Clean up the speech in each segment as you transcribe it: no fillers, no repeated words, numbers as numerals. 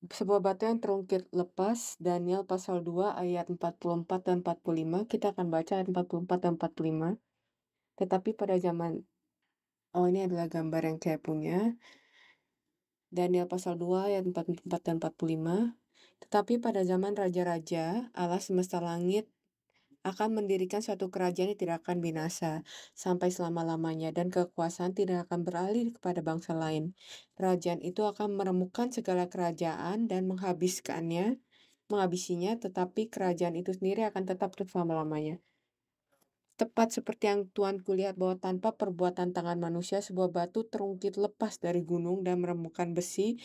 Sebuah batu yang terungkit lepas, Daniel pasal 2 ayat 44 dan 45. Kita akan baca ayat 44 dan 45. Tetapi pada zaman, ini adalah gambar yang saya punya. Daniel pasal 2 ayat 44 dan 45. Tetapi pada zaman raja-raja, Allah semesta langit akan mendirikan suatu kerajaan yang tidak akan binasa sampai selama-lamanya, dan kekuasaan tidak akan beralih kepada bangsa lain. Kerajaan itu akan meremukkan segala kerajaan dan menghabisinya, tetapi kerajaan itu sendiri akan tetap selama-lamanya. Tepat seperti yang Tuanku lihat bahwa tanpa perbuatan tangan manusia, sebuah batu terungkit lepas dari gunung dan meremukkan besi,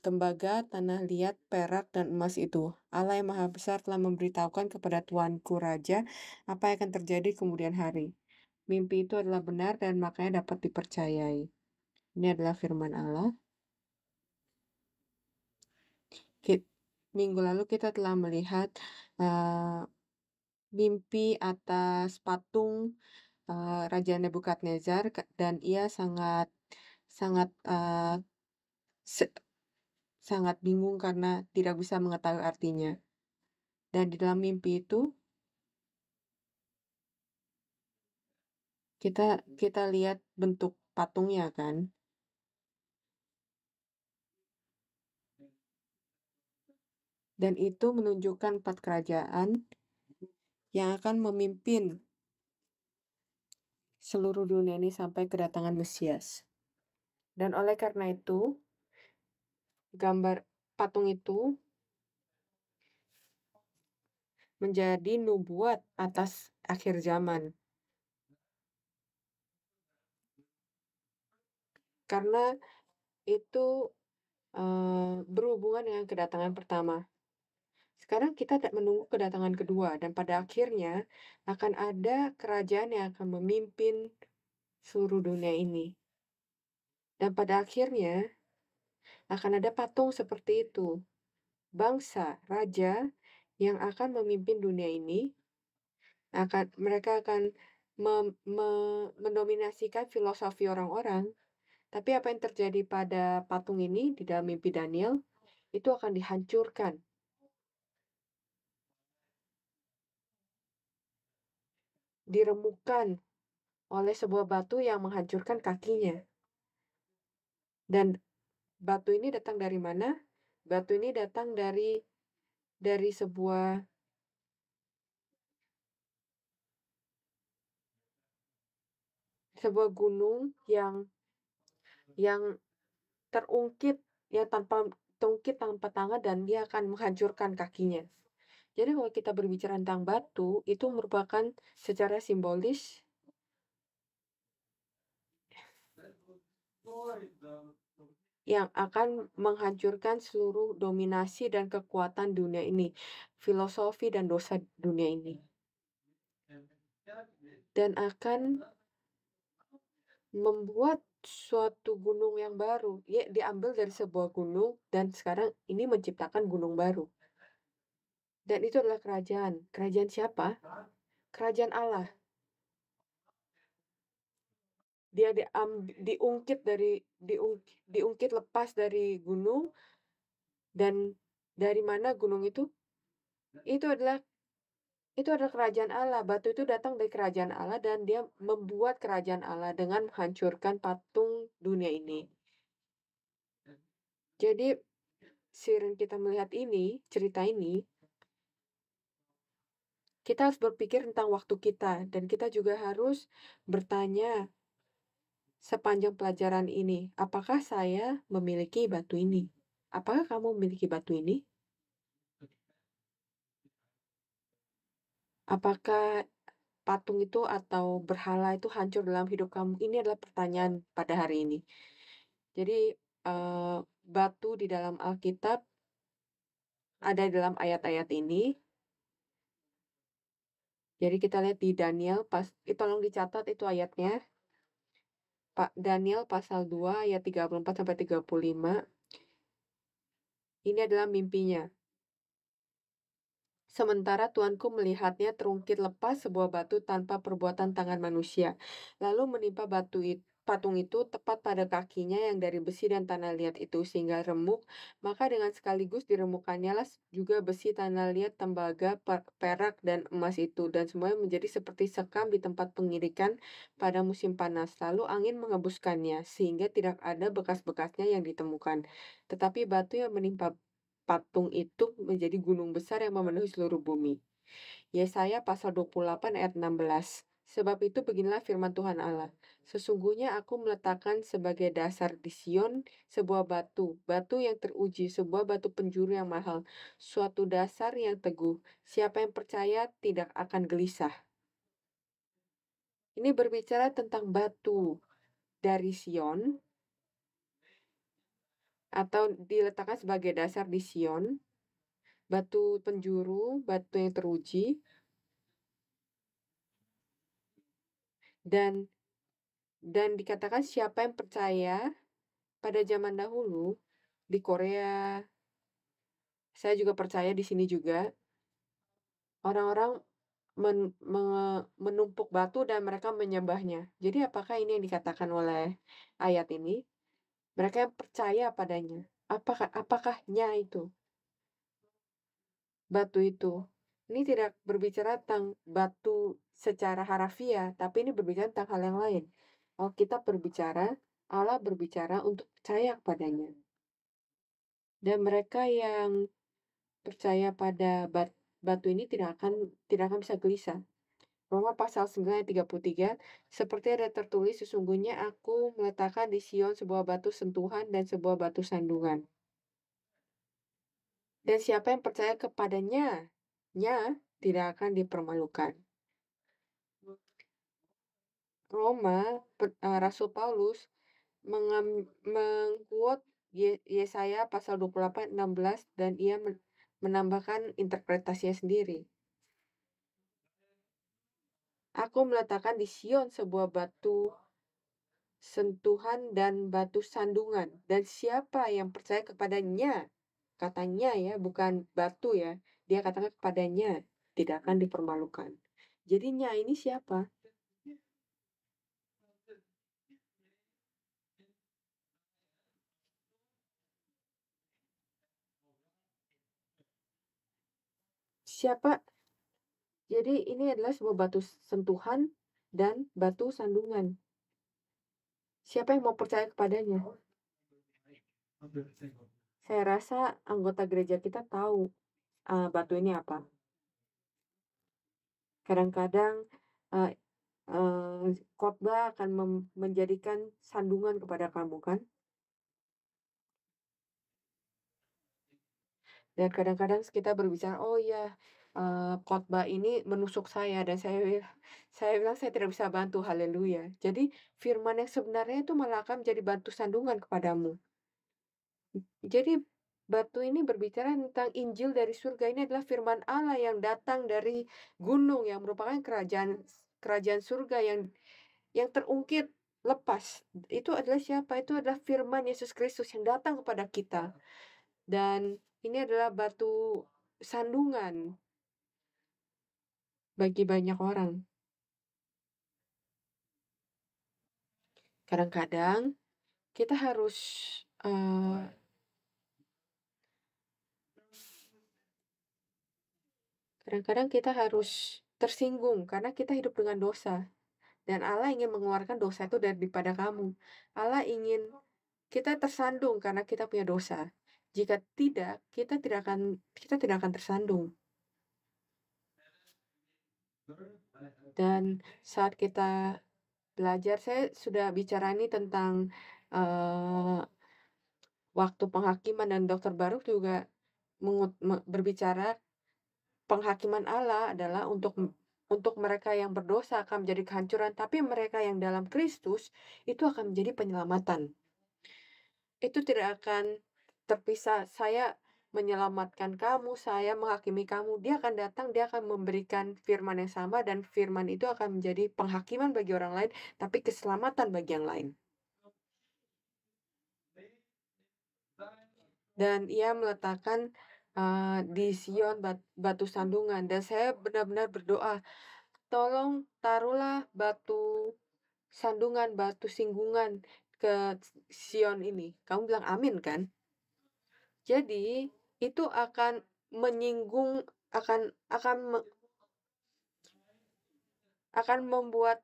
tembaga, tanah liat, perak, dan emas itu. Allah yang Maha Besar telah memberitahukan kepada Tuanku Raja apa yang akan terjadi kemudian hari. Mimpi itu adalah benar dan makanya dapat dipercayai. Ini adalah firman Allah. Minggu lalu kita telah melihat mimpi atas patung Raja Nebukadnezar, dan ia sangat sangat sangat bingung karena tidak bisa mengetahui artinya. Dan di dalam mimpi itu kita lihat bentuk patungnya kan. Dan itu menunjukkan 4 kerajaan yang akan memimpin seluruh dunia ini sampai kedatangan Mesias. Dan oleh karena itu, gambar patung itu menjadi nubuat atas akhir zaman. Karena itu berhubungan dengan kedatangan pertama. Sekarang kita menunggu kedatangan kedua, dan pada akhirnya akan ada kerajaan yang akan memimpin seluruh dunia ini. Dan pada akhirnya akan ada patung seperti itu. Bangsa, raja yang akan memimpin dunia ini, mereka akan mendominasikan filosofi orang-orang. Tapi apa yang terjadi pada patung ini di dalam mimpi Daniel, itu akan dihancurkan. Diremukkan oleh sebuah batu yang menghancurkan kakinya. Dan batu ini datang dari mana? Batu ini datang dari sebuah gunung yang terungkit, ya terungkit tanpa tangan, dan dia akan menghancurkan kakinya. Jadi kalau kita berbicara tentang batu, itu merupakan secara simbolis yang akan menghancurkan seluruh dominasi dan kekuatan dunia ini, filosofi dan dosa dunia ini. Dan akan membuat suatu gunung yang baru. Ya, diambil dari sebuah gunung dan sekarang ini menciptakan gunung baru. Dan itu adalah kerajaan. Kerajaan siapa? Kerajaan Allah. Dia diungkit lepas dari gunung, dan dari mana gunung itu? Itu adalah kerajaan Allah. Batu itu datang dari kerajaan Allah dan dia membuat kerajaan Allah dengan menghancurkan patung dunia ini. Jadi seiring kita melihat cerita ini, kita harus berpikir tentang waktu kita, dan kita juga harus bertanya sepanjang pelajaran ini, apakah saya memiliki batu ini? Apakah kamu memiliki batu ini? Apakah patung itu atau berhala itu hancur dalam hidup kamu? Ini adalah pertanyaan pada hari ini. Jadi, batu di dalam Alkitab ada dalam ayat-ayat ini. Jadi kita lihat di Daniel, tolong dicatat itu ayatnya. Daniel pasal 2 ayat 34 sampai 35. Ini adalah mimpinya. Sementara tuanku melihatnya terungkit lepas sebuah batu tanpa perbuatan tangan manusia, lalu menimpa patung itu tepat pada kakinya yang dari besi dan tanah liat itu sehingga remuk, maka dengan sekaligus diremukkannya lah juga besi, tanah liat, tembaga, perak, dan emas itu, dan semuanya menjadi seperti sekam di tempat pengirikan pada musim panas. Lalu angin mengembuskannya, sehingga tidak ada bekas-bekasnya yang ditemukan. Tetapi batu yang menimpa patung itu menjadi gunung besar yang memenuhi seluruh bumi. Yesaya pasal 28 ayat 16. Sebab itu beginilah firman Tuhan Allah. Sesungguhnya aku meletakkan sebagai dasar di Sion sebuah batu, batu yang teruji, sebuah batu penjuru yang mahal, suatu dasar yang teguh. Siapa yang percaya tidak akan gelisah. Ini berbicara tentang batu dari Sion atau diletakkan sebagai dasar di Sion, batu penjuru, batu yang teruji, dan dikatakan siapa yang percaya pada zaman dahulu di Korea, saya juga percaya di sini juga, orang-orang menumpuk batu dan mereka menyembahnya. Jadi apakah ini yang dikatakan oleh ayat ini? Mereka yang percaya padanya. Apakahnya itu? Batu itu. Ini tidak berbicara tentang batu secara harafiah, tapi ini berbicara tentang hal yang lain. Alkitab berbicara, Allah berbicara untuk percaya kepadanya. Dan mereka yang percaya pada batu ini tidak akan bisa gelisah. Roma pasal 9 ayat 33, seperti ada tertulis, sesungguhnya aku meletakkan di Sion sebuah batu sentuhan dan sebuah batu sandungan. Dan siapa yang percaya kepadanya, tidak akan dipermalukan. Rasul Paulus mengquote Yesaya pasal 28 16 dan ia menambahkan interpretasinya sendiri. Aku meletakkan di Sion sebuah batu sentuhan dan batu sandungan, dan siapa yang percaya kepadanya, katanya ya, bukan batu ya, dia katakan kepadanya tidak akan dipermalukan. Jadinya ini siapa? Siapa? Jadi ini adalah sebuah batu sentuhan dan batu sandungan. Siapa yang mau percaya kepadanya? Saya rasa anggota gereja kita tahu batu ini apa. Kadang-kadang khotbah akan menjadikan sandungan kepada kamu kan? Dan kadang-kadang kita berbicara, "Oh ya, khotbah ini menusuk saya," dan saya bilang, "Saya tidak bisa bantu." Haleluya. Jadi firman yang sebenarnya itu malah akan menjadi batu sandungan kepadamu. Jadi batu ini berbicara tentang Injil dari surga. Ini adalah firman Allah yang datang dari gunung yang merupakan kerajaan surga yang terungkit lepas. Itu adalah siapa? Itu adalah firman Yesus Kristus yang datang kepada kita. Dan ini adalah batu sandungan bagi banyak orang. Kadang-kadang kita harus tersinggung karena kita hidup dengan dosa. Dan Allah ingin mengeluarkan dosa itu daripada kamu. Allah ingin kita tersandung karena kita punya dosa. Jika tidak, kita tidak akan tersandung. Dan saat kita belajar, saya sudah bicara ini tentang waktu penghakiman, dan Dokter Baruk juga berbicara penghakiman Allah adalah untuk mereka yang berdosa akan menjadi kehancuran, tapi mereka yang dalam Kristus itu akan menjadi penyelamatan. Itu tidak akan terpisah. Saya menyelamatkan kamu, saya menghakimi kamu. Dia akan datang, dia akan memberikan firman yang sama, dan firman itu akan menjadi penghakiman bagi orang lain, tapi keselamatan bagi yang lain. Dan ia meletakkan di Sion batu sandungan, dan saya benar-benar berdoa, tolong taruhlah batu sandungan, batu singgungan ke Sion ini. Kamu bilang amin kan? Jadi, itu akan menyinggung, akan membuat,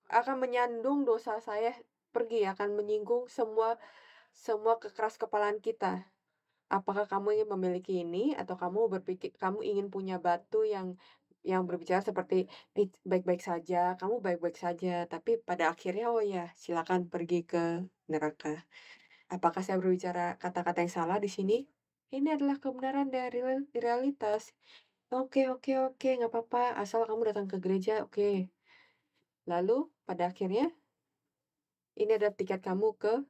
akan menyandung dosa saya pergi, akan menyinggung semua kekeras-kepalaan kita. Apakah kamu ingin memiliki ini atau kamu berpikir kamu ingin punya batu yang berbicara seperti, baik-baik saja, kamu baik-baik saja, tapi pada akhirnya, oh ya, silakan pergi ke neraka." Apakah saya berbicara kata-kata yang salah di sini? Ini adalah kebenaran dari realitas. Oke, oke, oke, nggak apa-apa, asal kamu datang ke gereja, oke. Lalu pada akhirnya, ini adalah tiket kamu ke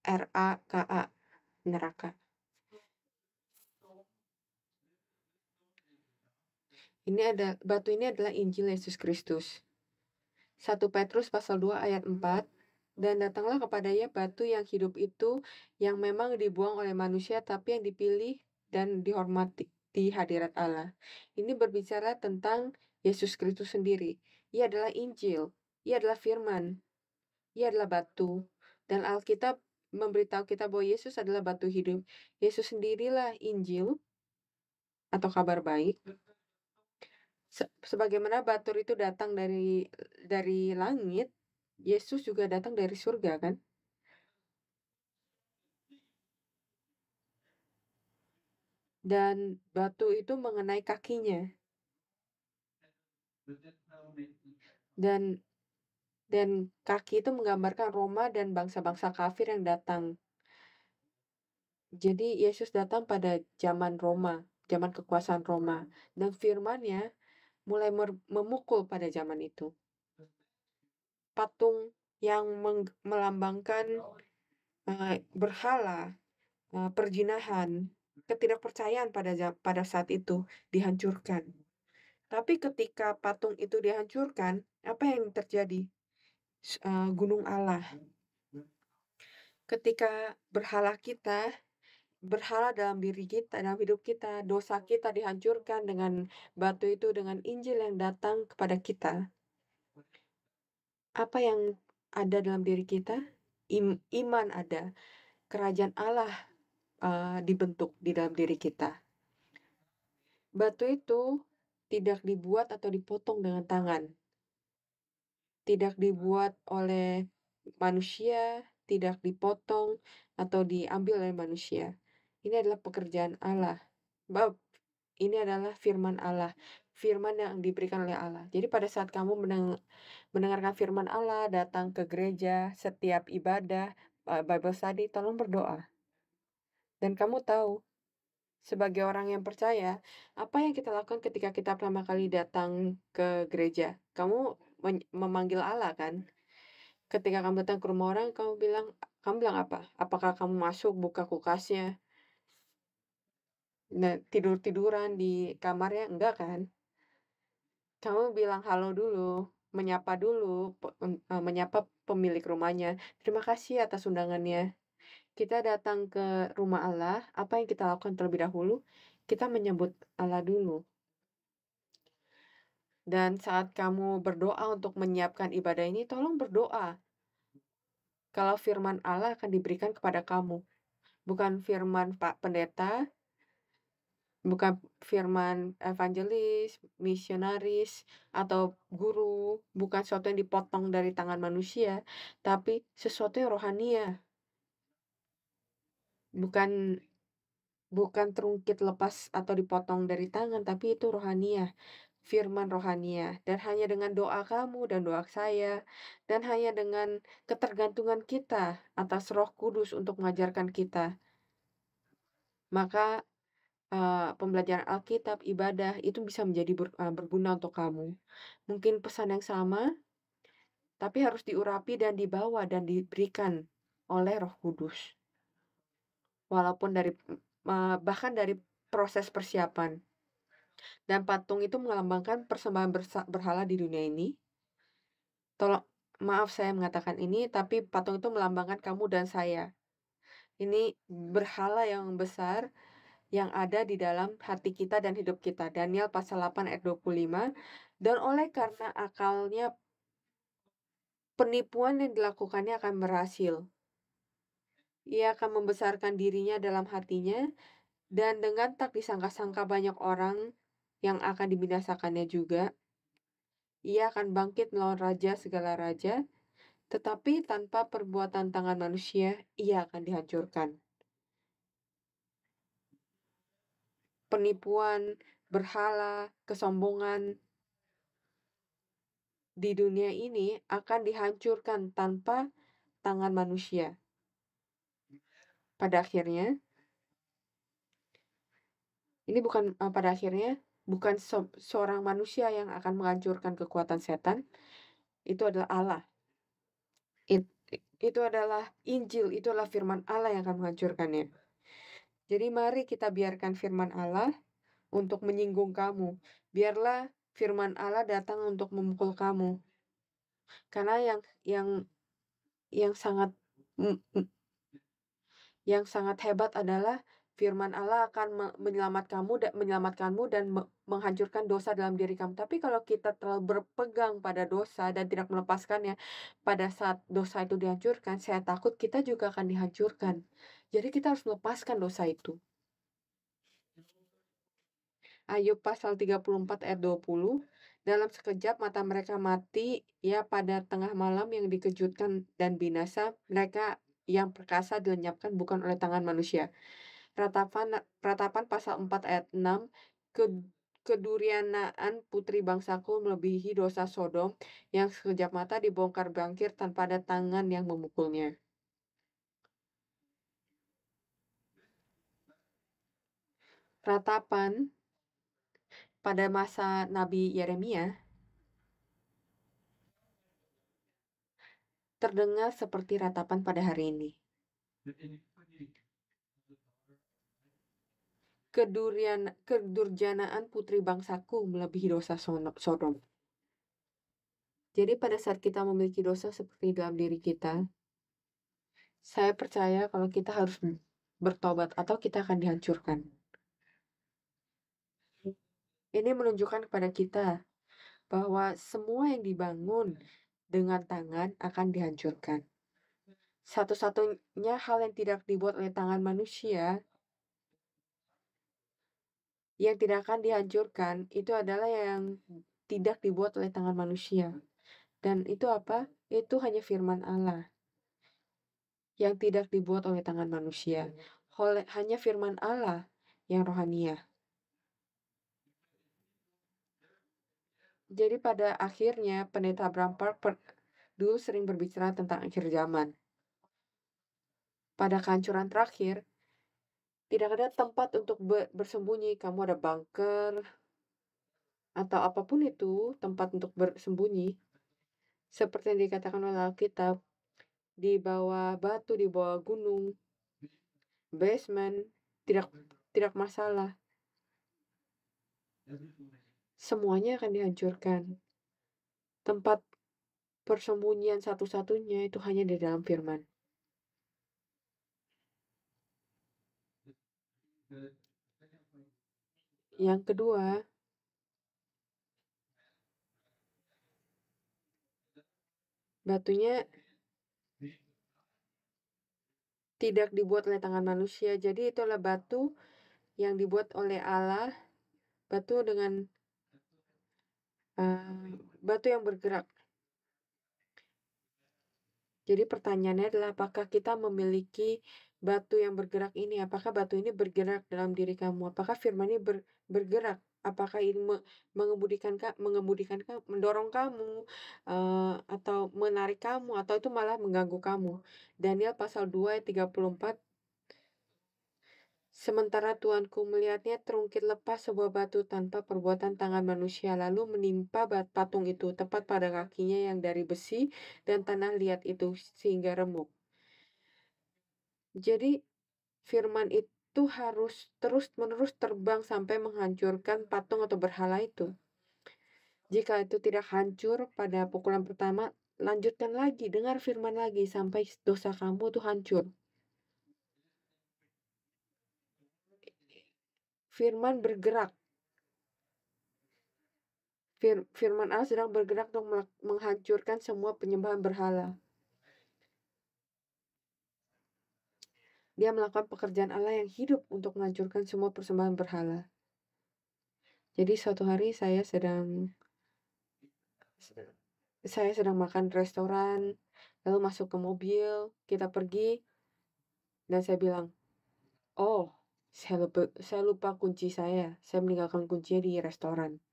NERAKA, neraka. Batu ini adalah Injil Yesus Kristus. 1 Petrus pasal 2 ayat 4, "Dan datanglah kepadanya batu yang hidup itu, yang memang dibuang oleh manusia, tapi yang dipilih dan dihormati di hadirat Allah." Ini berbicara tentang Yesus Kristus sendiri. Ia adalah Injil, ia adalah firman, ia adalah batu. Dan Alkitab memberitahu kita bahwa Yesus adalah batu hidup. Yesus sendirilah Injil atau kabar baik. Sebagaimana batur itu datang dari langit, Yesus juga datang dari surga kan? Dan batu itu mengenai kakinya. Dan dan kaki itu menggambarkan Roma dan bangsa-bangsa kafir yang datang. Jadi Yesus datang pada zaman Roma, zaman kekuasaan Roma. Dan firman-Nya mulai memukul pada zaman itu. Patung yang melambangkan berhala, perjinahan, ketidakpercayaan pada saat itu dihancurkan. Tapi ketika patung itu dihancurkan, apa yang terjadi? Gunung Allah. Ketika berhala dalam diri kita, dalam hidup kita, dosa kita dihancurkan dengan batu itu, dengan Injil yang datang kepada kita. Apa yang ada dalam diri kita? Iman ada. Kerajaan Allah dibentuk di dalam diri kita. Batu itu tidak dibuat atau dipotong dengan tangan. Tidak dibuat oleh manusia, tidak dipotong atau diambil oleh manusia. Ini adalah pekerjaan Allah. Ini adalah firman Allah, firman yang diberikan oleh Allah. Jadi pada saat kamu mendengarkan firman Allah, datang ke gereja, setiap ibadah, Bible study, tolong berdoa. Dan kamu tahu, sebagai orang yang percaya, apa yang kita lakukan ketika kita pertama kali datang ke gereja? Kamu memanggil Allah kan? Ketika kamu datang ke rumah orang, kamu bilang apa? Apakah kamu masuk, buka kulkasnya, nah, tidur-tiduran di kamarnya? Enggak kan? Kamu bilang halo dulu, menyapa dulu, menyapa pemilik rumahnya. Terima kasih atas undangannya. Kita datang ke rumah Allah, apa yang kita lakukan terlebih dahulu? Kita menyebut Allah dulu. Dan saat kamu berdoa untuk menyiapkan ibadah ini, tolong berdoa. Kalau firman Allah akan diberikan kepada kamu. Bukan firman Pak Pendeta, bukan firman evangelis, misionaris, atau guru, bukan sesuatu yang dipotong dari tangan manusia, tapi sesuatu yang rohania. Bukan terungkit lepas atau dipotong dari tangan, tapi itu rohania, firman rohania. Dan hanya dengan doa kamu dan doa saya, dan hanya dengan ketergantungan kita atas Roh Kudus untuk mengajarkan kita, maka pembelajaran Alkitab, ibadah, itu bisa menjadi berguna untuk kamu. Mungkin pesan yang sama, tapi harus diurapi dan dibawa dan diberikan oleh Roh Kudus. Walaupun bahkan dari proses persiapan. Dan patung itu melambangkan persembahan berhala di dunia ini. Maaf saya mengatakan ini, tapi patung itu melambangkan kamu dan saya. Ini berhala yang besar yang ada di dalam hati kita dan hidup kita. Daniel pasal 8 ayat 25. Dan oleh karena akalnya, penipuan yang dilakukannya akan berhasil. Ia akan membesarkan dirinya dalam hatinya, dan dengan tak disangka-sangka banyak orang yang akan dibinasakannya juga. Ia akan bangkit melawan raja segala raja, tetapi tanpa perbuatan tangan manusia, ia akan dihancurkan. Penipuan, berhala, kesombongan di dunia ini akan dihancurkan tanpa tangan manusia. Pada akhirnya, bukan seorang manusia yang akan menghancurkan kekuatan setan, itu adalah Allah. Itu adalah Injil, itu adalah firman Allah yang akan menghancurkannya. Jadi mari kita biarkan firman Allah untuk menyinggung kamu. Biarlah firman Allah datang untuk memukul kamu. Karena yang sangat hebat adalah firman Allah akan menyelamatkanmu dan menghancurkan dosa dalam diri kamu. Tapi kalau kita terlalu berpegang pada dosa dan tidak melepaskannya, pada saat dosa itu dihancurkan, saya takut kita juga akan dihancurkan. Jadi kita harus melepaskan dosa itu. Ayub pasal 34 ayat 20. Dalam sekejap mata mereka mati, ya pada tengah malam yang dikejutkan dan binasa, mereka yang perkasa dilenyapkan bukan oleh tangan manusia. Ratapan pasal 4 ayat 6. Kedurjanaan putri bangsaku melebihi dosa Sodom, yang sekejap mata dibongkar bangkir tanpa ada tangan yang memukulnya. Ratapan pada masa Nabi Yeremia terdengar seperti ratapan pada hari ini. Kedurjanaan putri bangsaku melebihi dosa Sodom. Jadi pada saat kita memiliki dosa seperti dalam diri kita, saya percaya kalau kita harus bertobat atau kita akan dihancurkan. Ini menunjukkan kepada kita bahwa semua yang dibangun dengan tangan akan dihancurkan. Satu-satunya hal yang tidak dibuat oleh tangan manusia yang tidak akan dihancurkan itu adalah yang tidak dibuat oleh tangan manusia. Dan itu apa? Itu hanya firman Allah yang tidak dibuat oleh tangan manusia. Hanya firman Allah yang rohaniah. Jadi pada akhirnya Pendeta Bram Park dulu sering berbicara tentang akhir zaman. Pada kehancuran terakhir, tidak ada tempat untuk bersembunyi. Kamu ada bunker atau apapun itu tempat untuk bersembunyi. Seperti yang dikatakan oleh Alkitab, di bawah batu, di bawah gunung, basement, tidak masalah. Semuanya akan dihancurkan. Tempat persembunyian satu-satunya itu hanya di dalam firman. Yang kedua, batunya tidak dibuat oleh tangan manusia. Jadi itu adalah batu yang dibuat oleh Allah, batu dengan batu yang bergerak. Jadi pertanyaannya adalah apakah kita memiliki batu yang bergerak ini? Apakah batu ini bergerak dalam diri kamu? Apakah firman ini bergerak? Apakah ini mengemudikan kamu, mendorong kamu, atau menarik kamu, atau itu malah mengganggu kamu? Daniel pasal 2 ayat 34. Sementara Tuanku melihatnya terungkit lepas sebuah batu tanpa perbuatan tangan manusia, lalu menimpa patung itu tepat pada kakinya yang dari besi dan tanah liat itu sehingga remuk. Jadi firman itu harus terus-menerus terbang sampai menghancurkan patung atau berhala itu. Jika itu tidak hancur pada pukulan pertama, lanjutkan lagi, dengar firman lagi sampai dosa kamu itu hancur. firman bergerak. Firman Allah sedang bergerak untuk menghancurkan semua penyembahan berhala. Dia melakukan pekerjaan Allah yang hidup untuk menghancurkan semua persembahan berhala. Jadi suatu hari saya sedang makan di restoran, lalu masuk ke mobil, kita pergi, dan saya bilang, "Oh, saya lupa kunci saya. Saya meninggalkan kuncinya di restoran."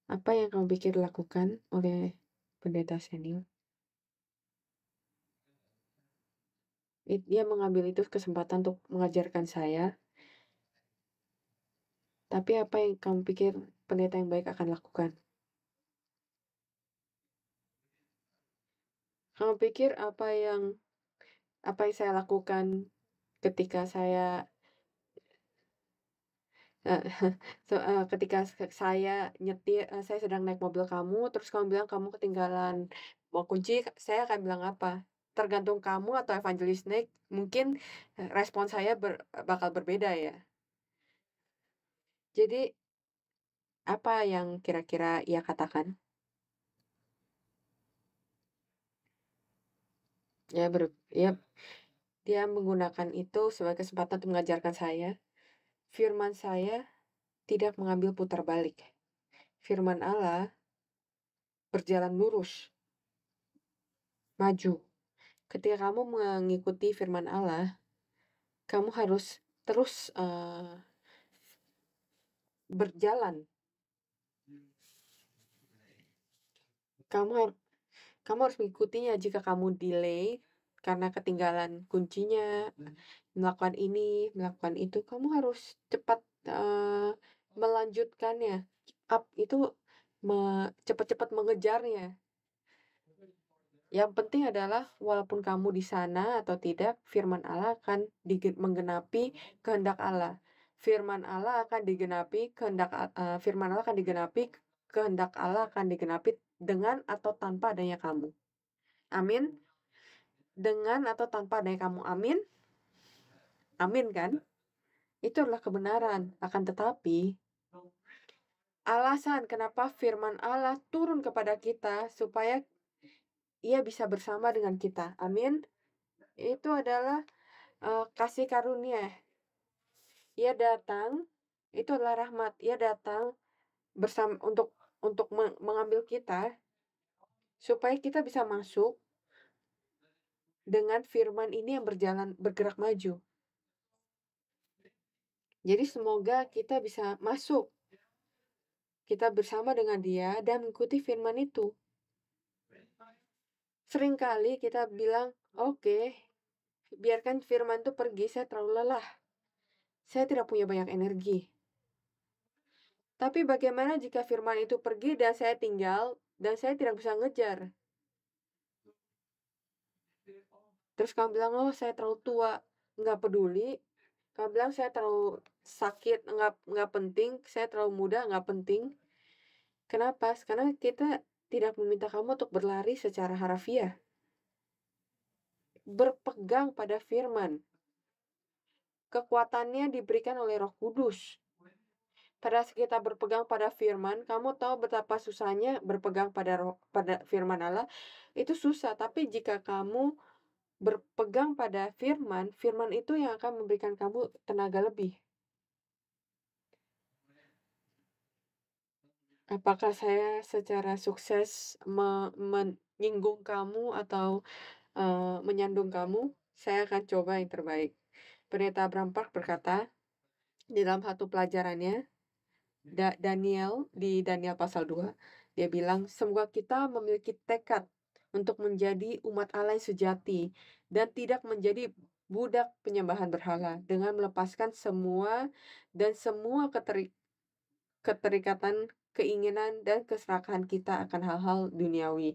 Apa yang kamu pikir dilakukan oleh pendeta senior? Dia mengambil itu kesempatan untuk mengajarkan saya. Tapi apa yang kamu pikir pendeta yang baik akan lakukan? Kamu pikir apa yang saya lakukan ketika saya ketika saya nyetir, saya sedang naik mobil kamu, terus kamu bilang kamu ketinggalan bawa kunci, saya akan bilang apa? Tergantung kamu atau Evangelist Nick, mungkin respon saya bakal berbeda ya. Jadi apa yang kira-kira ia katakan? Ya, dia menggunakan itu sebagai kesempatan untuk mengajarkan saya. Firman saya tidak mengambil putar balik. Firman Allah berjalan lurus, maju. Ketika kamu mengikuti firman Allah, kamu harus terus berjalan. Kamu harus mengikutinya. Jika kamu delay karena ketinggalan kuncinya, melakukan ini, melakukan itu, kamu harus cepat melanjutkannya. Itu cepat-cepat mengejarnya. Yang penting adalah walaupun kamu di sana atau tidak, firman Allah akan menggenapi kehendak Allah. Firman Allah akan digenapi, firman Allah akan digenapi, kehendak Allah akan digenapi dengan atau tanpa adanya kamu. Amin. Dengan atau tanpa adanya kamu. Amin. Amin kan? Itu adalah kebenaran. Akan tetapi, alasan kenapa firman Allah turun kepada kita supaya ia bisa bersama dengan kita. Amin. Itu adalah kasih karunia. Ia datang, itu adalah rahmat. Ia datang bersama untuk mengambil kita supaya kita bisa masuk dengan firman ini yang bergerak maju. Jadi semoga kita bisa masuk. Kita bersama dengan dia dan mengikuti firman itu. Seringkali kita bilang, oke, biarkan firman itu pergi, saya terlalu lelah. Saya tidak punya banyak energi. Tapi bagaimana jika firman itu pergi dan saya tinggal dan saya tidak bisa ngejar? Terus kamu bilang, oh saya terlalu tua. Nggak peduli. Kamu bilang saya terlalu sakit, nggak penting. Saya terlalu muda, nggak penting. Kenapa? Karena kita tidak meminta kamu untuk berlari secara harafiah. Berpegang pada firman. Kekuatannya diberikan oleh Roh Kudus. Pada saat kita berpegang pada firman, kamu tahu betapa susahnya berpegang pada firman Allah. Itu susah, tapi jika kamu berpegang pada firman, firman itu yang akan memberikan kamu tenaga lebih. Apakah saya secara sukses menyinggung kamu atau menyandung kamu? Saya akan coba yang terbaik. Pendeta Abraham Park berkata, di dalam satu pelajarannya, di Daniel pasal 2, dia bilang, semoga kita memiliki tekad untuk menjadi umat Allah yang sejati dan tidak menjadi budak penyembahan berhala dengan melepaskan semua keterikatan, keinginan, dan keserakahan kita akan hal-hal duniawi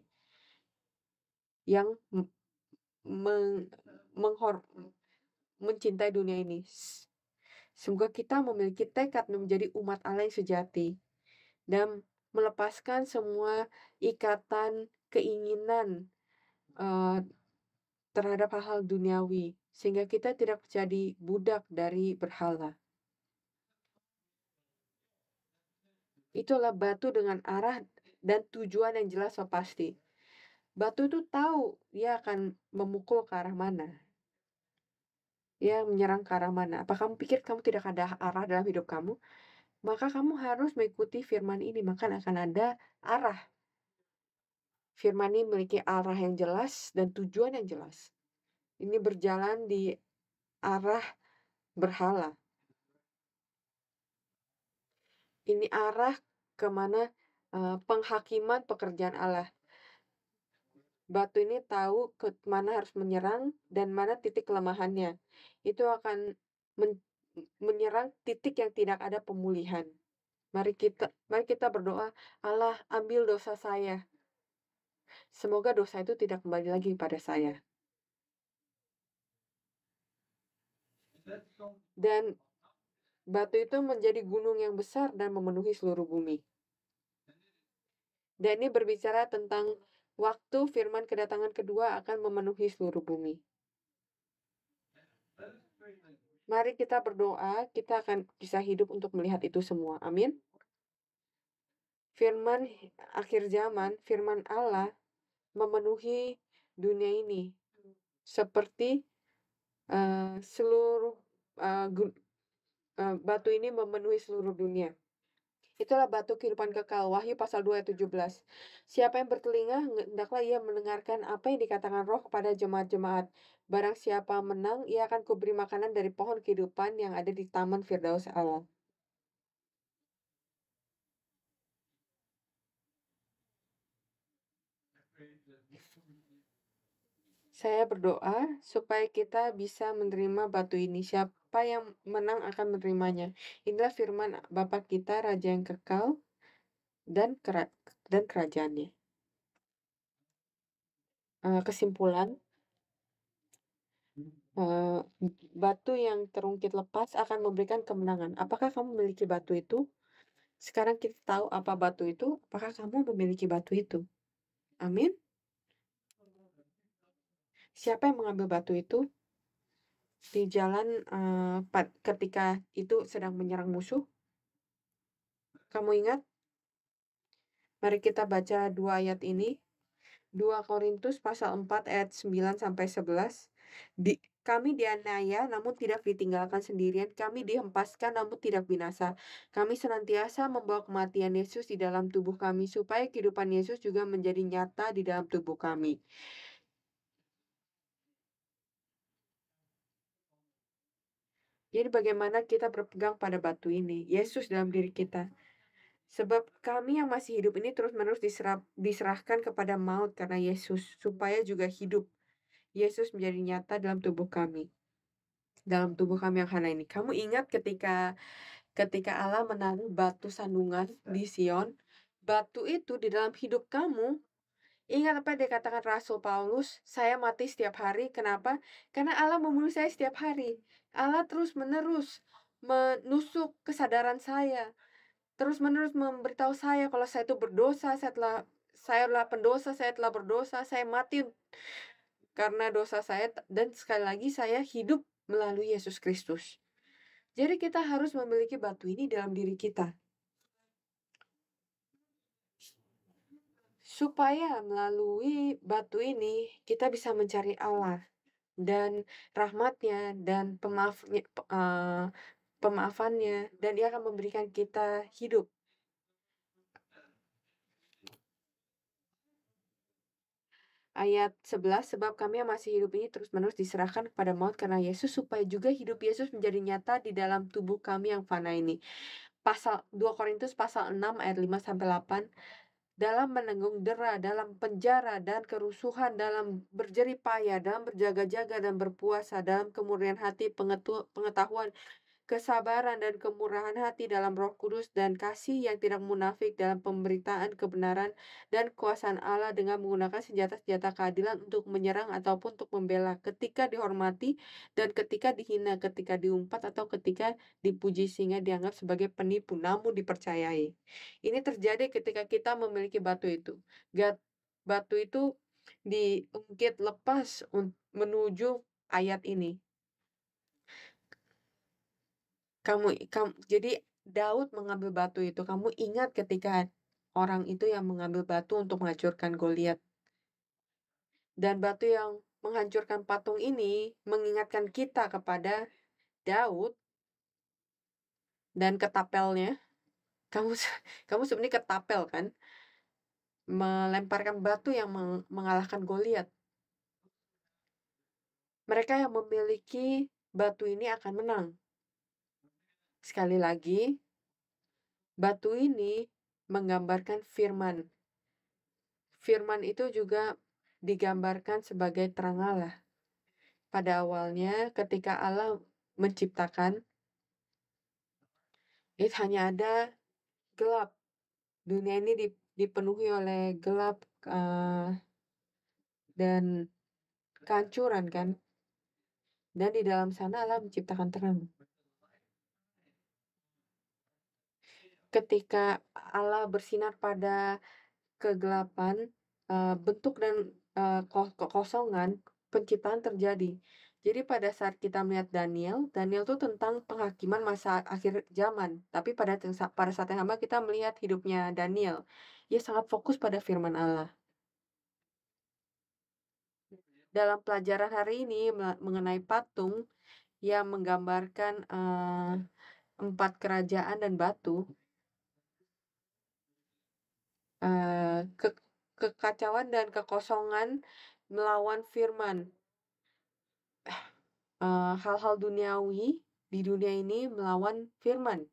yang mencintai dunia ini. Semoga kita memiliki tekad menjadi umat Allah yang sejati dan melepaskan semua ikatan, keinginan terhadap hal-hal duniawi sehingga kita tidak jadi budak dari berhala. Itulah batu dengan arah dan tujuan yang jelas dan pasti. Batu itu tahu dia akan memukul ke arah mana, dia menyerang ke arah mana. Apa kamu pikir kamu tidak ada arah dalam hidup kamu? Maka kamu harus mengikuti firman ini, maka akan ada arah. Firman ini memiliki arah yang jelas dan tujuan yang jelas. Ini berjalan di arah berhala. Ini arah ke mana penghakiman pekerjaan Allah. Batu ini tahu ke mana harus menyerang dan mana titik kelemahannya. Itu akan menyerang titik yang tidak ada pemulihan. Mari kita berdoa, Allah ambil dosa saya. Semoga dosa itu tidak kembali lagi pada saya. Dan batu itu menjadi gunung yang besar dan memenuhi seluruh bumi. Dan ini berbicara tentang waktu firman kedatangan kedua akan memenuhi seluruh bumi. Mari kita berdoa, kita akan bisa hidup untuk melihat itu semua. Amin. Firman akhir zaman, firman Allah memenuhi dunia ini seperti seluruh batu ini memenuhi seluruh dunia. Itulah batu kehidupan kekal. Wahyu pasal 2 ayat 17. Siapa yang bertelinga, hendaklah ia mendengarkan apa yang dikatakan Roh kepada jemaat-jemaat. Barang siapa menang, ia akan kuberi makanan dari pohon kehidupan yang ada di taman Firdaus Allah. Saya berdoa supaya kita bisa menerima batu ini. Siapa yang menang akan menerimanya. Inilah firman Bapa kita, Raja yang kekal, dan kerajaannya. Kesimpulan, batu yang terungkit lepas akan memberikan kemenangan. Apakah kamu memiliki batu itu? Sekarang kita tahu apa batu itu. Apakah kamu memiliki batu itu? Amin. Siapa yang mengambil batu itu? Di jalan ketika itu sedang menyerang musuh. Kamu ingat? Mari kita baca 2 ayat ini. 2 Korintus pasal 4 ayat 9 sampai 11. Kami dianiaya namun tidak ditinggalkan sendirian, kami dihempaskan namun tidak binasa. Kami senantiasa membawa kematian Yesus di dalam tubuh kami supaya kehidupan Yesus juga menjadi nyata di dalam tubuh kami. Jadi bagaimana kita berpegang pada batu ini, Yesus dalam diri kita. Sebab kami yang masih hidup ini terus-menerus diserahkan kepada maut karena Yesus, supaya juga hidup Yesus menjadi nyata dalam tubuh kami. Dalam tubuh kami yang hana ini. Kamu ingat ketika Allah menaruh batu sandungan di Sion, batu itu di dalam hidup kamu. Ingat apa yang dikatakan Rasul Paulus, saya mati setiap hari. Kenapa? Karena Allah membunuh saya setiap hari. Allah terus-menerus menusuk kesadaran saya. Terus-menerus memberitahu saya kalau saya itu berdosa, saya adalah pendosa, saya telah berdosa, saya mati karena dosa saya, dan sekali lagi saya hidup melalui Yesus Kristus. Jadi kita harus memiliki batu ini dalam diri kita. Supaya melalui batu ini kita bisa mencari Allah dan rahmat-Nya dan pemaafannya, dan Dia akan memberikan kita hidup. Ayat 11, sebab kami yang masih hidup ini terus-menerus diserahkan kepada maut karena Yesus, supaya juga hidup Yesus menjadi nyata di dalam tubuh kami yang fana ini. 2 Korintus pasal 6 ayat 5 sampai 8. Dalam menanggung dera, dalam penjara dan kerusuhan, dalam berjerih payah, dalam berjaga-jaga dan berpuasa, dalam kemurnian hati, pengetahuan, kesabaran dan kemurahan hati dalam Roh Kudus dan kasih yang tidak munafik dalam pemberitaan kebenaran dan kuasaan Allah dengan menggunakan senjata-senjata keadilan untuk menyerang ataupun untuk membela, ketika dihormati dan ketika dihina, ketika diumpat atau ketika dipuji, sehingga dianggap sebagai penipu namun dipercayai. Ini terjadi ketika kita memiliki batu itu. Batu itu diungkit lepas menuju ayat ini. Jadi Daud mengambil batu itu, kamu ingat ketika orang itu yang mengambil batu untuk menghancurkan Goliat. Dan batu yang menghancurkan patung ini mengingatkan kita kepada Daud dan ketapelnya. Kamu kamu sebenarnya ketapel kan? Melemparkan batu yang mengalahkan Goliat. Mereka yang memiliki batu ini akan menang. Sekali lagi, batu ini menggambarkan firman. Firman itu juga digambarkan sebagai terang Allah. Pada awalnya, ketika Allah menciptakan, itu hanya ada gelap. Dunia ini dipenuhi oleh gelap dan kehancuran kan. Dan di dalam sana Allah menciptakan terang. Ketika Allah bersinar pada kegelapan, bentuk dan kekosongan penciptaan terjadi. Jadi pada saat kita melihat Daniel itu tentang penghakiman masa akhir zaman. Tapi pada saat yang sama kita melihat hidupnya Daniel. Ia sangat fokus pada firman Allah. Dalam pelajaran hari ini mengenai patung yang menggambarkan 4 kerajaan dan batu, kekacauan dan kekosongan melawan firman. Hal-hal duniawi di dunia ini melawan firman.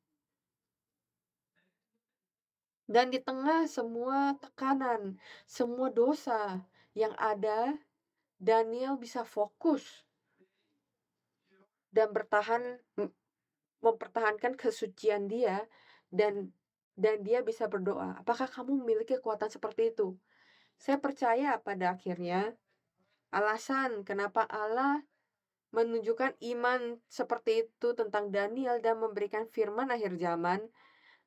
Dan di tengah semua tekanan, semua dosa yang ada, Daniel bisa fokus dan mempertahankan kesucian dia dan dia bisa berdoa. Apakah kamu memiliki kekuatan seperti itu? Saya percaya pada akhirnya alasan kenapa Allah menunjukkan iman seperti itu tentang Daniel dan memberikan firman akhir zaman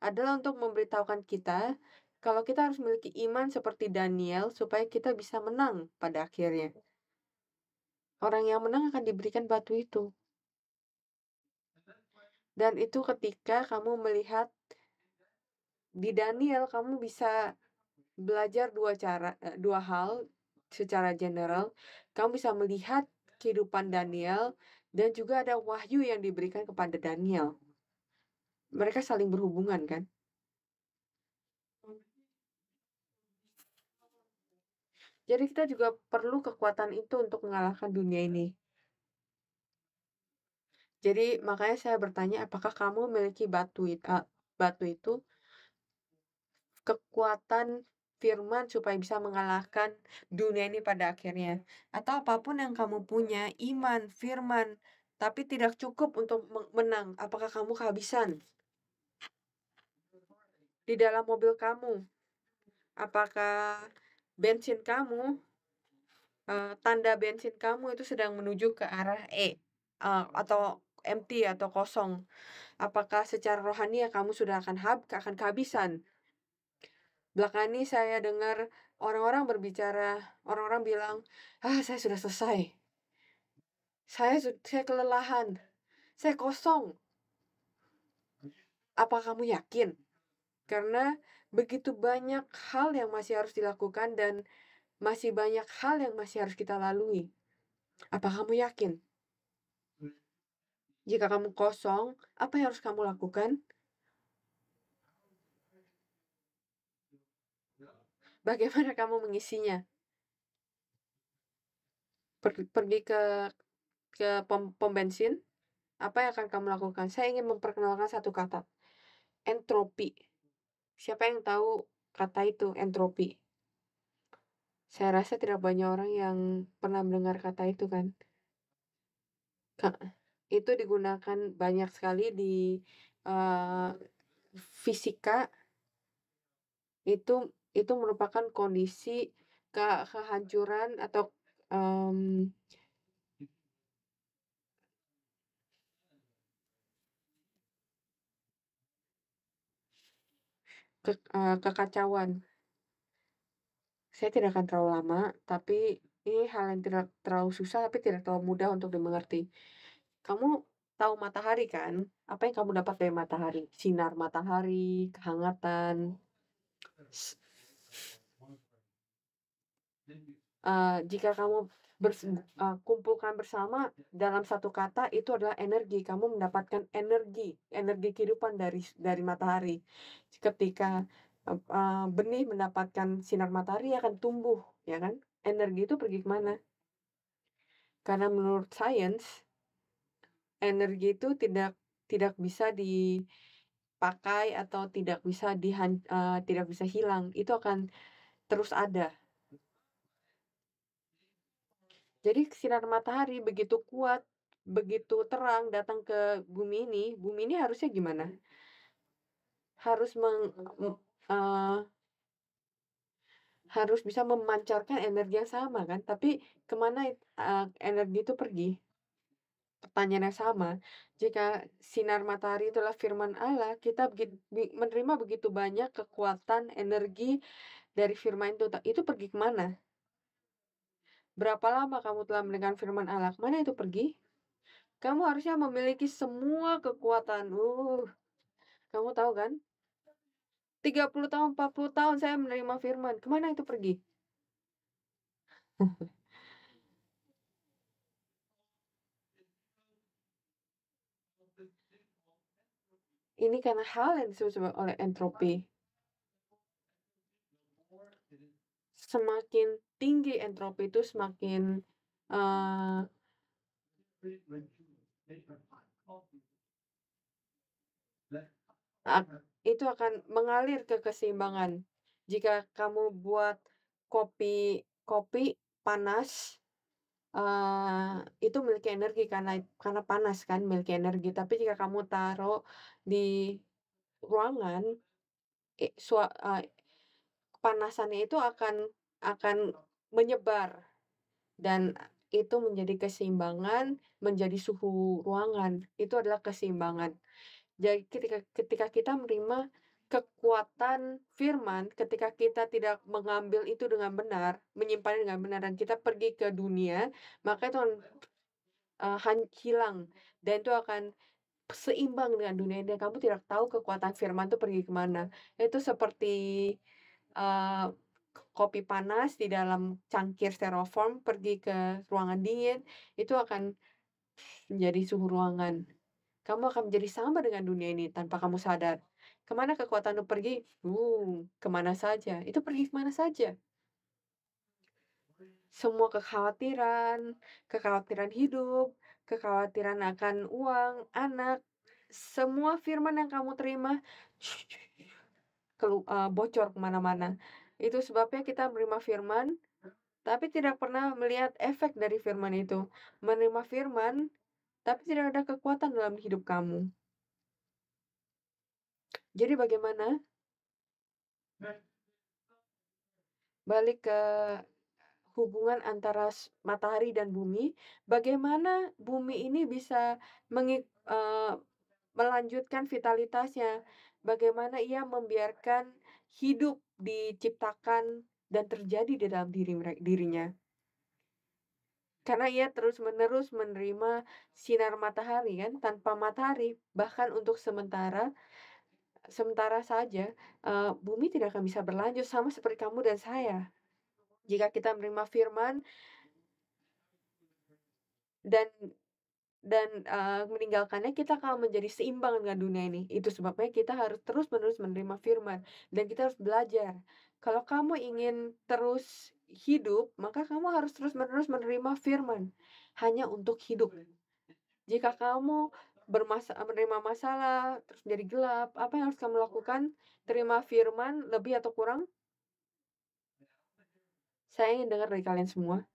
adalah untuk memberitahukan kita kalau kita harus memiliki iman seperti Daniel supaya kita bisa menang pada akhirnya. Orang yang menang akan diberikan batu itu. Dan itu ketika kamu melihat di Daniel, kamu bisa belajar dua hal secara general. Kamu bisa melihat kehidupan Daniel dan juga ada wahyu yang diberikan kepada Daniel. Mereka saling berhubungan kan? Jadi kita juga perlu kekuatan itu untuk mengalahkan dunia ini. Jadi makanya saya bertanya, apakah kamu memiliki batu itu kekuatan firman supaya bisa mengalahkan dunia ini pada akhirnya? Atau apapun yang kamu punya, iman, firman, tapi tidak cukup untuk menang, apakah kamu kehabisan? Di dalam mobil kamu, apakah bensin kamu, tanda bensin kamu itu sedang menuju ke arah atau empty atau kosong? Apakah secara rohani ya kamu sudah akan kehabisan? Belakangan ini saya dengar orang-orang berbicara, orang-orang bilang, saya sudah selesai. Saya kelelahan. Saya kosong." Apa kamu yakin? Karena begitu banyak hal yang masih harus dilakukan dan masih banyak hal yang masih harus kita lalui. Apa kamu yakin? Jika kamu kosong, apa yang harus kamu lakukan? Bagaimana kamu mengisinya? Pergi ke pom bensin? Apa yang akan kamu lakukan? Saya ingin memperkenalkan satu kata, entropi. Siapa yang tahu kata itu, entropi? Saya rasa tidak banyak orang yang pernah mendengar kata itu kan. Itu digunakan banyak sekali di uh, fisika. Itu merupakan kondisi kehancuran atau um, kekacauan. Saya tidak akan terlalu lama, tapi ini hal yang tidak terlalu susah, tapi tidak terlalu mudah untuk dimengerti. Kamu tahu matahari kan? Apa yang kamu dapat dari matahari? Sinar matahari, kehangatan. S Jika kamu kumpulkan bersama dalam satu kata itu adalah energi, kamu mendapatkan energi, energi kehidupan dari matahari. Ketika, benih mendapatkan sinar matahari akan tumbuh, ya kan? Energi itu pergi ke mana? Karena menurut sains, energi itu tidak bisa dipakai atau tidak bisa hilang, itu akan terus ada. Jadi sinar matahari begitu kuat, begitu terang datang ke bumi ini harusnya gimana? Harus eee, harus bisa memancarkan energi yang sama kan, tapi kemana energi itu pergi? Pertanyaan yang sama, jika sinar matahari itulah firman Allah, kita menerima begitu banyak kekuatan, energi dari firman itu pergi ke mana? Berapa lama kamu telah mendengar firman Allah? Ke mana itu pergi? Kamu harusnya memiliki semua kekuatan. Kamu tahu kan? 30 tahun, 40 tahun saya menerima firman. Kemana itu pergi? Ini karena hal yang disebut oleh entropi. Semakin tinggi entropi itu semakin eee, ak itu akan mengalir ke keseimbangan. Jika kamu buat kopi kopi panas, itu memiliki energi karena panas kan, memiliki energi. Tapi jika kamu taruh di ruangan, e sua eee, kepanasannya itu akan menyebar dan itu menjadi keseimbangan, menjadi suhu ruangan, itu adalah keseimbangan. Jadi ketika kita menerima kekuatan firman, ketika kita tidak mengambil itu dengan benar, menyimpannya dengan benar dan kita pergi ke dunia, maka itu akan, hilang dan itu akan seimbang dengan dunia dan kamu tidak tahu kekuatan firman itu pergi ke mana. Itu seperti, eee, kopi panas di dalam cangkir styrofoam pergi ke ruangan dingin, itu akan menjadi suhu ruangan. Kamu akan menjadi sama dengan dunia ini tanpa kamu sadar. Kemana kekuatan itu pergi? Kemana saja, itu pergi kemana saja. Semua kekhawatiran hidup, kekhawatiran akan uang, anak, semua firman yang kamu terima bocor kemana mana. Itu sebabnya kita menerima firman, tapi tidak pernah melihat efek dari firman itu. Menerima firman, tapi tidak ada kekuatan dalam hidup kamu. Jadi bagaimana? Balik ke hubungan antara matahari dan bumi, bagaimana bumi ini bisa melanjutkan vitalitasnya, bagaimana ia membiarkan hidup diciptakan dan terjadi di dalam dirinya. Karena ia terus-menerus menerima sinar matahari kan, tanpa matahari bahkan untuk sementara saja, bumi tidak akan bisa berlanjut sama seperti kamu dan saya. Jika kita menerima firman dan meninggalkannya, kita akan menjadi seimbang dengan dunia ini. Itu sebabnya kita harus terus-menerus menerima firman dan kita harus belajar. Kalau kamu ingin terus hidup, maka kamu harus terus-menerus menerima firman, hanya untuk hidup. Jika kamu menerima masalah, terus jadi gelap, apa yang harus kamu lakukan? Terima firman lebih atau kurang? Saya ingin dengar dari kalian semua.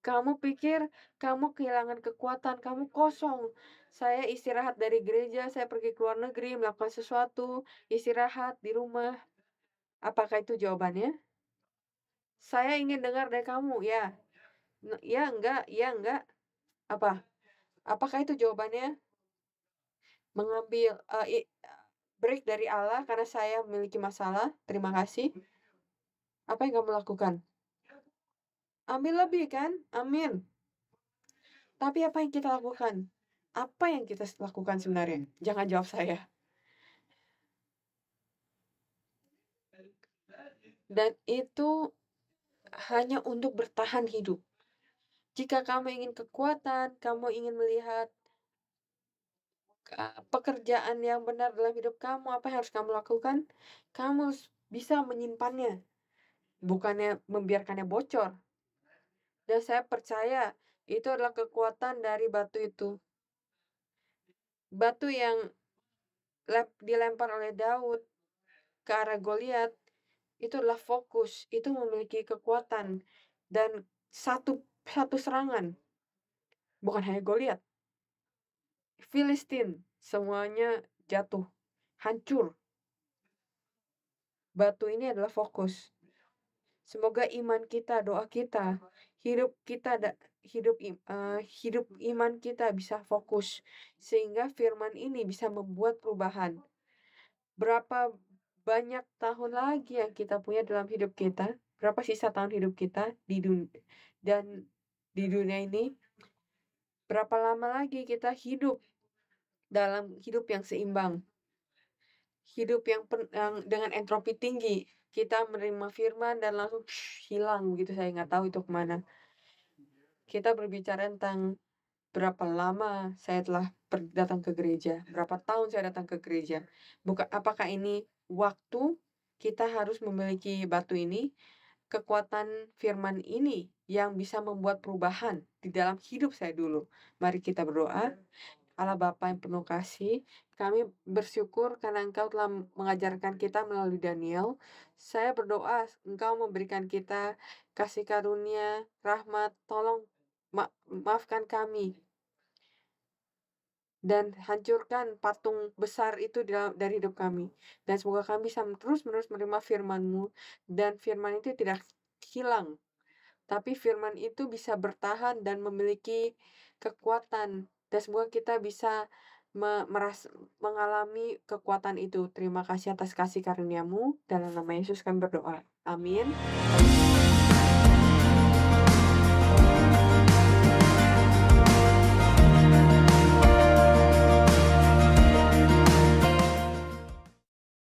Kamu pikir kamu kehilangan kekuatan, kamu kosong. Saya istirahat dari gereja, saya pergi ke luar negeri melakukan sesuatu, istirahat di rumah. Apakah itu jawabannya? Saya ingin dengar dari kamu, ya. Ya, enggak, ya, enggak. Apa? Apakah itu jawabannya? Mengambil break dari Allah karena saya memiliki masalah. Terima kasih. Apa yang kamu lakukan? Ambil lebih kan? Amin. Tapi apa yang kita lakukan? Apa yang kita lakukan sebenarnya? Jangan jawab saya. Dan itu hanya untuk bertahan hidup. Jika kamu ingin kekuatan, kamu ingin melihat pekerjaan yang benar dalam hidup kamu, apa yang harus kamu lakukan? Kamu harus bisa menyimpannya, bukannya membiarkannya bocor. Dan saya percaya itu adalah kekuatan dari batu itu. Batu yang dilempar oleh Daud ke arah Goliat itu adalah fokus, itu memiliki kekuatan dan satu serangan, bukan hanya Goliat. Filistin semuanya jatuh, hancur. Batu ini adalah fokus. Semoga iman kita, doa kita, hidup kita hidup iman kita bisa fokus sehingga firman ini bisa membuat perubahan. Berapa banyak tahun lagi yang kita punya dalam hidup kita? Berapa sisa tahun hidup kita di dunia ini? Berapa lama lagi kita hidup dalam hidup yang seimbang? Hidup yang dengan entropi tinggi. Kita menerima firman dan langsung hilang gitu, saya nggak tahu itu kemana. Kita berbicara tentang berapa lama saya telah datang ke gereja, berapa tahun saya datang ke gereja. Apakah ini waktu kita harus memiliki batu ini, kekuatan firman ini yang bisa membuat perubahan di dalam hidup saya dulu. Mari kita berdoa. Allah Bapa yang penuh kasih, kami bersyukur karena Engkau telah mengajarkan kita melalui Daniel. Saya berdoa Engkau memberikan kita kasih karunia, rahmat, tolong maafkan kami dan hancurkan patung besar itu dari hidup kami. Dan semoga kami bisa terus-menerus menerima firman-Mu dan firman itu tidak hilang. Tapi firman itu bisa bertahan dan memiliki kekuatan. Dan semoga kita bisa mengalami kekuatan itu. Terima kasih atas kasih karunia-Mu. Dalam nama Yesus kami berdoa. Amin.